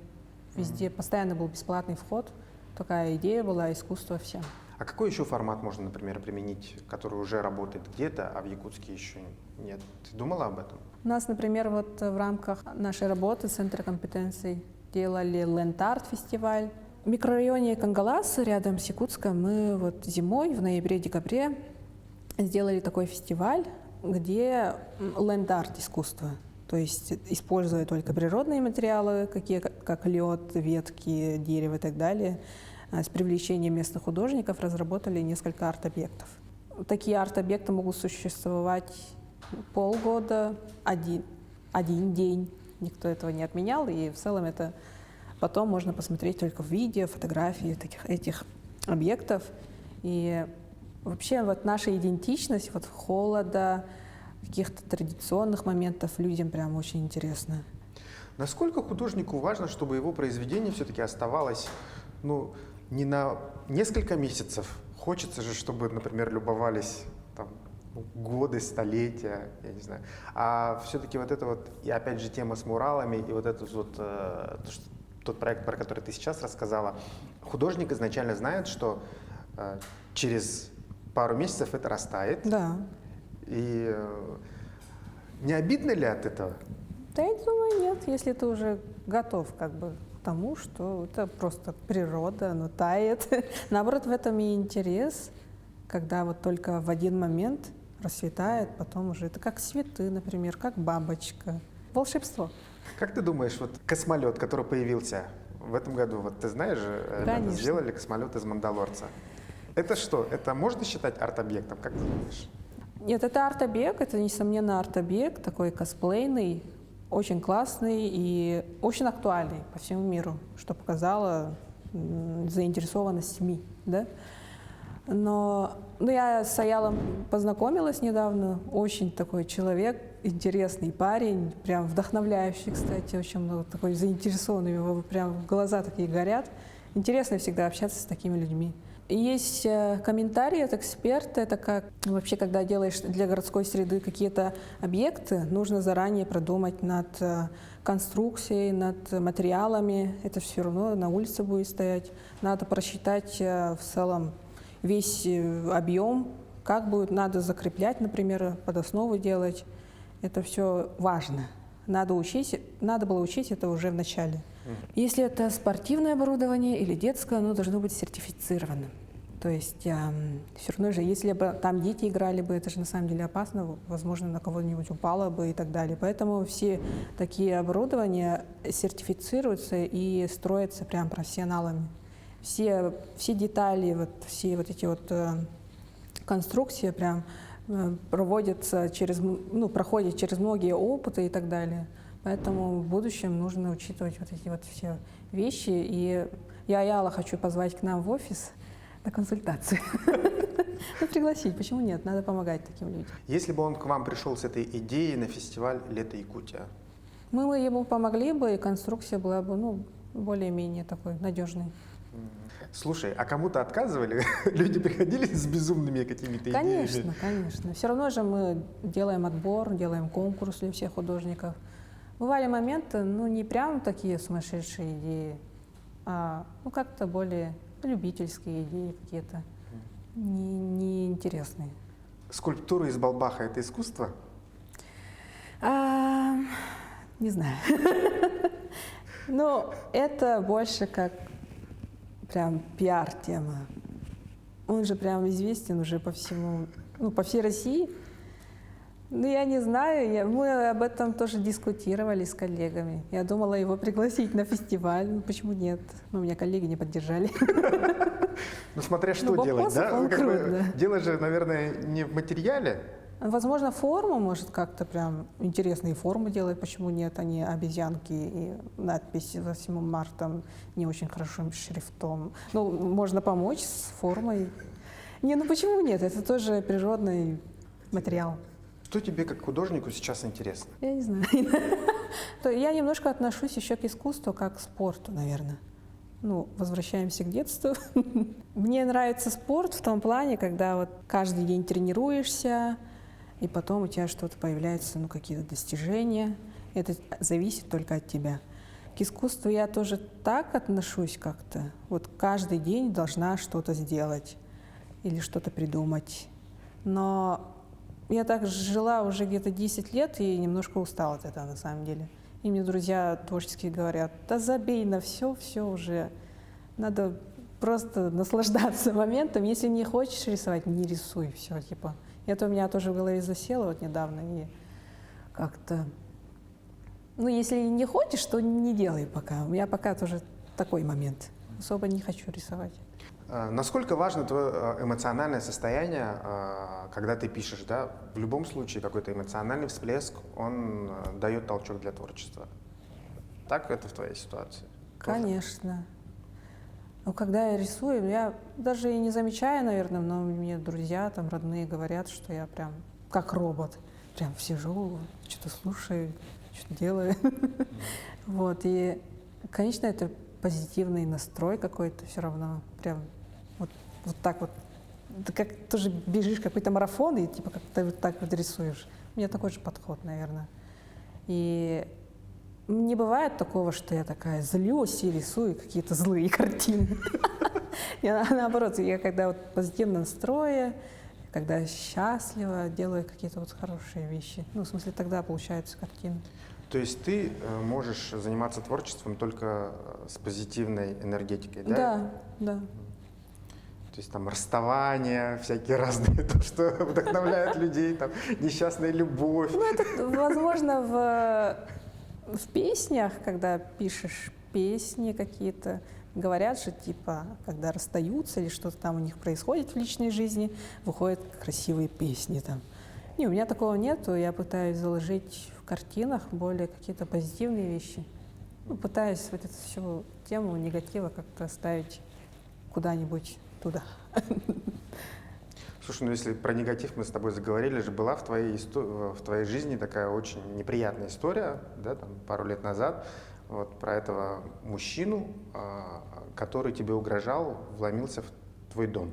везде постоянно был бесплатный вход. Такая идея была, искусство всем. А какой еще формат можно, например, применить, который уже работает где-то, а в Якутске еще нет? Ты думала об этом? У нас, например, вот в рамках нашей работы Центра компетенций делали Ленд-арт фестиваль. В микрорайоне Кангалас, рядом с Якутском, мы вот зимой, в ноябре-декабре, сделали такой фестиваль, где ленд-арт искусство. То есть, используя только природные материалы, какие, как лед, ветки, дерево и так далее, с привлечением местных художников разработали несколько арт-объектов. Такие арт-объекты могут существовать полгода, один день. Никто этого не отменял, и в целом это потом можно посмотреть только в видео, фотографии этих объектов. И вообще вот наша идентичность, вот холода, каких-то традиционных моментов людям прям очень интересно. Насколько художнику важно, чтобы его произведение все-таки оставалось, не на несколько месяцев? Хочется же, чтобы, например, любовались там, годы, столетия, я не знаю. А все-таки вот это вот, и опять же тема с муралами, и вот этот вот тот проект, про который ты сейчас рассказала, художник изначально знает, что через пару месяцев это растает. Да. И не обидно ли от этого? Да, я думаю, нет, если ты уже готов как бы к тому, что это просто природа, оно тает. Наоборот, в этом и интерес, когда вот только в один момент расцветает, потом уже это как цветы, например, как бабочка. Волшебство. Как ты думаешь, вот космолет, который появился в этом году, вот ты знаешь же, ребята сделали космолет из Мандалорца. Это что? Это можно считать арт-объектом? Как ты думаешь? Нет, это арт-объект, это, несомненно, арт-объект, такой косплейный, очень классный и очень актуальный по всему миру, что показало заинтересованность СМИ, да? Но я с Аялом познакомилась недавно, очень такой человек, интересный парень, прям вдохновляющий, кстати, очень много такой заинтересованный, его прям глаза такие горят. Интересно всегда общаться с такими людьми. Есть комментарии от эксперта, это как вообще, когда делаешь для городской среды какие-то объекты, нужно заранее продумать над конструкцией, над материалами, это все равно на улице будет стоять. Надо просчитать в целом весь объем, как будет, надо закреплять, например, под основу делать. Это все важно. Надо было учить это уже в начале. Если это спортивное оборудование или детское, оно должно быть сертифицированным. То есть все равно же, если бы там дети играли бы, это же на самом деле опасно, возможно, на кого-нибудь упало бы и так далее. Поэтому все такие оборудования сертифицируются и строятся прям профессионалами. Все детали, все вот эти вот конструкции прям проходят через многие опыты и так далее. Поэтому в будущем нужно учитывать вот эти вот все вещи. И я Аяла хочу позвать к нам в офис на консультацию. Пригласить, почему нет? Надо помогать таким людям. Если бы он к вам пришел с этой идеей на фестиваль «Лето Якутия»? Мы ему помогли бы, и конструкция была бы более-менее такой надежной. Слушай, а кому-то отказывали? Люди приходили с безумными какими-то идеями? Конечно. Все равно же мы делаем отбор, делаем конкурс для всех художников. Бывали моменты, не прям такие сумасшедшие идеи, а как-то более любительские идеи какие-то, неинтересные. Скульптура из Балбаха — это искусство? Не знаю. Но это больше как прям пиар-тема. Он же прям известен уже по всему, по всей России. Я не знаю, мы об этом тоже дискутировали с коллегами. Я думала его пригласить на фестиваль, почему нет? Но меня коллеги не поддержали. Смотря что делать, да? Дело же, наверное, не в материале. Возможно, форму, может, как-то прям интересные формы делать, почему нет, а не обезьянки и надпись 8 марта не очень хорошим шрифтом. Можно помочь с формой. Почему нет? Это тоже природный материал. Что тебе как художнику сейчас интересно? Я не знаю. Я немножко отношусь еще к искусству как к спорту, наверное. Ну, возвращаемся к детству. Мне нравится спорт в том плане, когда вот каждый день тренируешься, и потом у тебя что-то появляется, ну, какие-то достижения. Это зависит только от тебя. К искусству я тоже так отношусь как-то. Вот каждый день должна что-то сделать или что-то придумать. Но я так жила уже где-то 10 лет и немножко устала от этого на самом деле. И мне друзья творческие говорят: да забей на все уже. Надо просто наслаждаться моментом. Если не хочешь рисовать, не рисуй, все, типа. Это у меня тоже в голове засело вот недавно. И как-то... Ну, если не хочешь, то не делай пока. У меня пока тоже такой момент. Особо не хочу рисовать. Насколько важно твое эмоциональное состояние, когда ты пишешь, да? В любом случае какой-то эмоциональный всплеск, он дает толчок для творчества. Так это в твоей ситуации? Конечно. Но когда я рисую, я даже и не замечаю, наверное, но мне друзья, там, родные говорят, что я прям как робот. Прям сижу, что-то слушаю, что-то делаю. Вот, и, конечно, это позитивный настрой какой-то все равно. Прям вот так вот. Ты как тоже бежишь какой-то марафон и типа как-то вот так вот рисуешь. У меня такой же подход, наверное. И не бывает такого, что я такая злюсь и рисую какие-то злые картины. Наоборот, я когда вот в позитивном настрое, когда счастлива, делаю какие-то вот хорошие вещи. Ну, в смысле, тогда получаются картины. То есть ты можешь заниматься творчеством только с позитивной энергетикой, да? Да, да. То есть там расставания, всякие разные, то, что вдохновляет людей, там, несчастная любовь. Ну, это, возможно, в песнях, когда пишешь песни какие-то, говорят же, типа, когда расстаются или что-то там у них происходит в личной жизни, выходят красивые песни там. Не, у меня такого нету, я пытаюсь заложить в картинах более какие-то позитивные вещи. Ну, пытаюсь вот эту всю тему негатива как-то ставить куда-нибудь туда. Слушай, ну если про негатив мы с тобой заговорили, же была в твоей жизни такая очень неприятная история, да, там, пару лет назад, вот, про этого мужчину, который тебе угрожал, вломился в твой дом.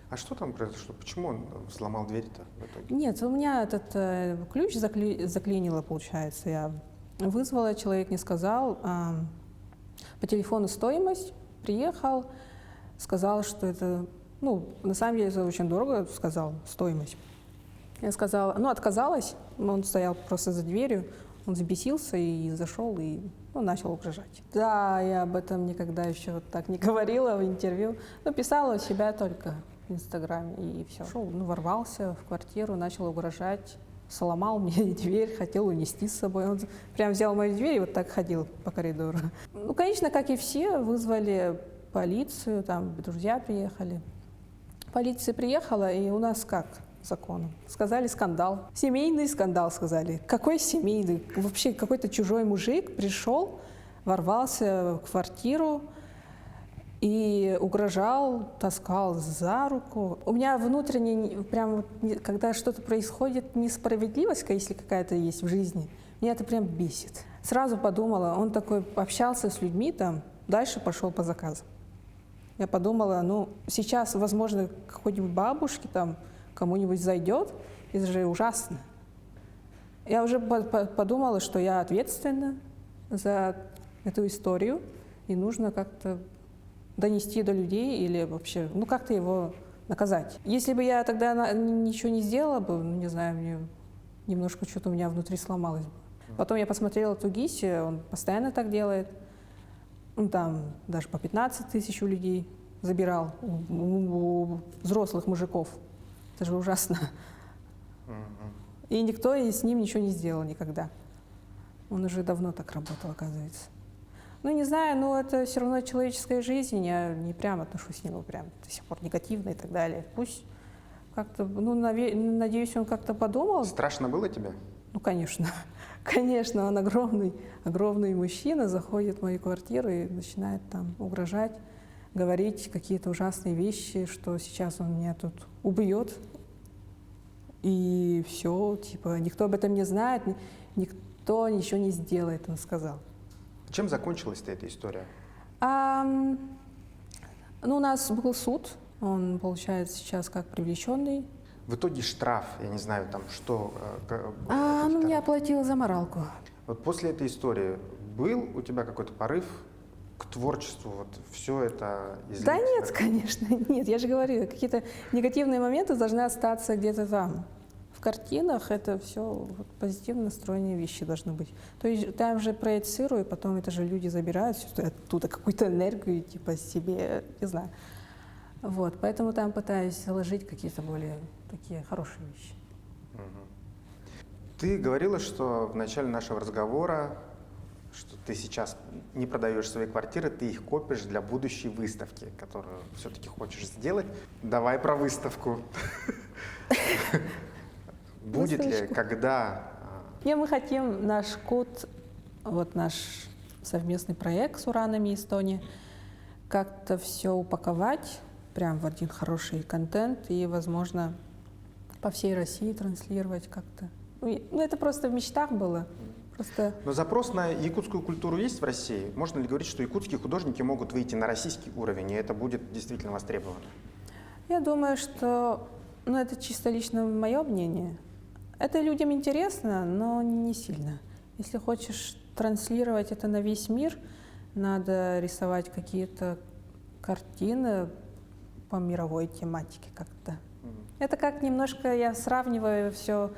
А что там произошло? Почему он взломал дверь-то в итоге? Нет, у меня этот ключ заклинило, получается. Я вызвала, человек не сказал. По телефону стоимость, приехал, сказал, что это, ну, на самом деле это очень дорого, сказал, стоимость. Я сказала, ну, отказалась, он стоял просто за дверью, он взбесился и зашел, и ну, начал угрожать. Да, я об этом никогда еще вот так не говорила в интервью, но писала у себя только в Инстаграме, и все. Шел, ну, ворвался в квартиру, начал угрожать, сломал мне дверь, хотел унести с собой. Он прям взял мою дверь и вот так ходил по коридору. Ну, конечно, как и все, вызвали полицию, там друзья приехали. Полиция приехала, и у нас как законом? Сказали скандал. Семейный скандал, сказали. Какой семейный? Вообще какой-то чужой мужик пришел, ворвался в квартиру и угрожал, таскал за руку. У меня внутренне, прям, когда что-то происходит, несправедливость, если какая-то есть в жизни, меня это прям бесит. Сразу подумала, он такой общался с людьми там, дальше пошел по заказам. Я подумала, ну, сейчас, возможно, какой-нибудь бабушке там кому-нибудь зайдет, это же ужасно. Я уже подумала, что я ответственна за эту историю, и нужно как-то донести до людей или вообще, ну, как-то его наказать. Если бы я тогда ничего не сделала бы, ну, не знаю, мне немножко что-то у меня внутри сломалось бы. Потом я посмотрела Тугиси, он постоянно так делает. Он там даже по 15 тысяч у людей забирал, у взрослых мужиков. Это же ужасно. И никто с ним ничего не сделал никогда. Он уже давно так работал, оказывается. Ну, не знаю, но это все равно человеческая жизнь. Я не прям отношусь к нему прям до сих пор негативно и так далее. Пусть как-то, ну, надеюсь, он как-то подумал. Страшно было тебе? Ну, конечно. Конечно, он огромный мужчина, заходит в мою квартиру и начинает там угрожать, говорить какие-то ужасные вещи, что сейчас он меня тут убьет. И и все, типа, никто об этом не знает, никто ничего не сделает, он сказал. Чем закончилась-то эта история? Ну, у нас был суд, он, получается, сейчас как привлеченный. В итоге штраф, я не знаю, там что... Ну, мне оплатила за моралку. Вот после этой истории был у тебя какой-то порыв к творчеству, вот все это излить? Да нет, конечно, нет. Я же говорю, какие-то негативные моменты должны остаться где-то там. В картинах это все вот, позитивно настроенные вещи должны быть. То есть там же проецирую, и потом это же люди забирают всю оттуда какую-то энергию, типа себе, не знаю. Вот, поэтому там пытаюсь заложить какие-то более такие хорошие вещи. Ты говорила, что в начале нашего разговора, что ты сейчас не продаешь свои квартиры, ты их копишь для будущей выставки, которую все-таки хочешь сделать. Давай про выставку. Будет ли, когда... Мы хотим наш код, вот наш совместный проект с Уранами Эстонии, как-то все упаковать прям в один хороший контент и, возможно, по всей России транслировать как-то. Ну, это просто в мечтах было. Просто... Но запрос на якутскую культуру есть в России? Можно ли говорить, что якутские художники могут выйти на российский уровень, и это будет действительно востребовано? Я думаю, что, это чисто лично мое мнение. Это людям интересно, но не сильно. Если хочешь транслировать это на весь мир, надо рисовать какие-то картины по мировой тематике как-то. Это как немножко я сравниваю все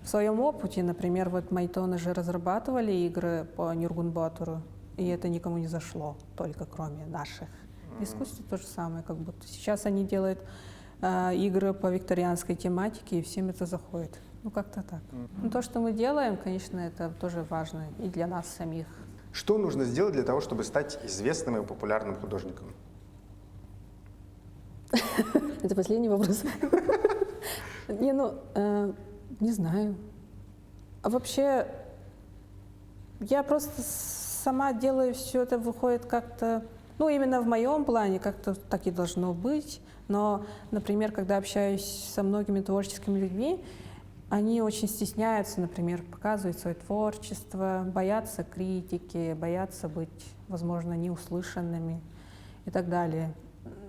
в своем опыте. Например, вот Майтоны же разрабатывали игры по Нюргунбатуру, и это никому не зашло, только кроме наших. В искусстве то же самое, как будто сейчас они делают игры по викторианской тематике, и всем это заходит. Как-то так. Но то, что мы делаем, конечно, это тоже важно и для нас самих. Что нужно сделать для того, чтобы стать известным и популярным художником? Это последний вопрос. Не знаю. А вообще, я просто сама делаю все это, выходит как-то, именно в моем плане, как-то так и должно быть. Но, например, когда общаюсь со многими творческими людьми, они очень стесняются, например, показывать свое творчество, боятся критики, боятся быть, возможно, неуслышанными и так далее.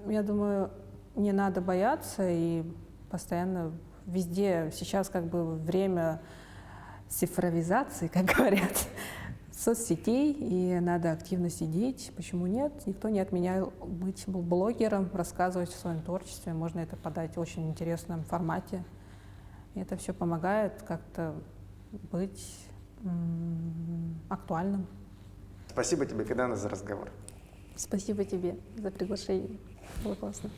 Я думаю, не надо бояться и постоянно везде. Сейчас как бы время цифровизации, как говорят, соцсетей, и надо активно сидеть. Почему нет? Никто не отменял быть блогером, рассказывать о своем творчестве. Можно это подать в очень интересном формате. И это все помогает как-то быть актуальным. Спасибо тебе, Федана, за разговор. Спасибо тебе за приглашение. Было классно.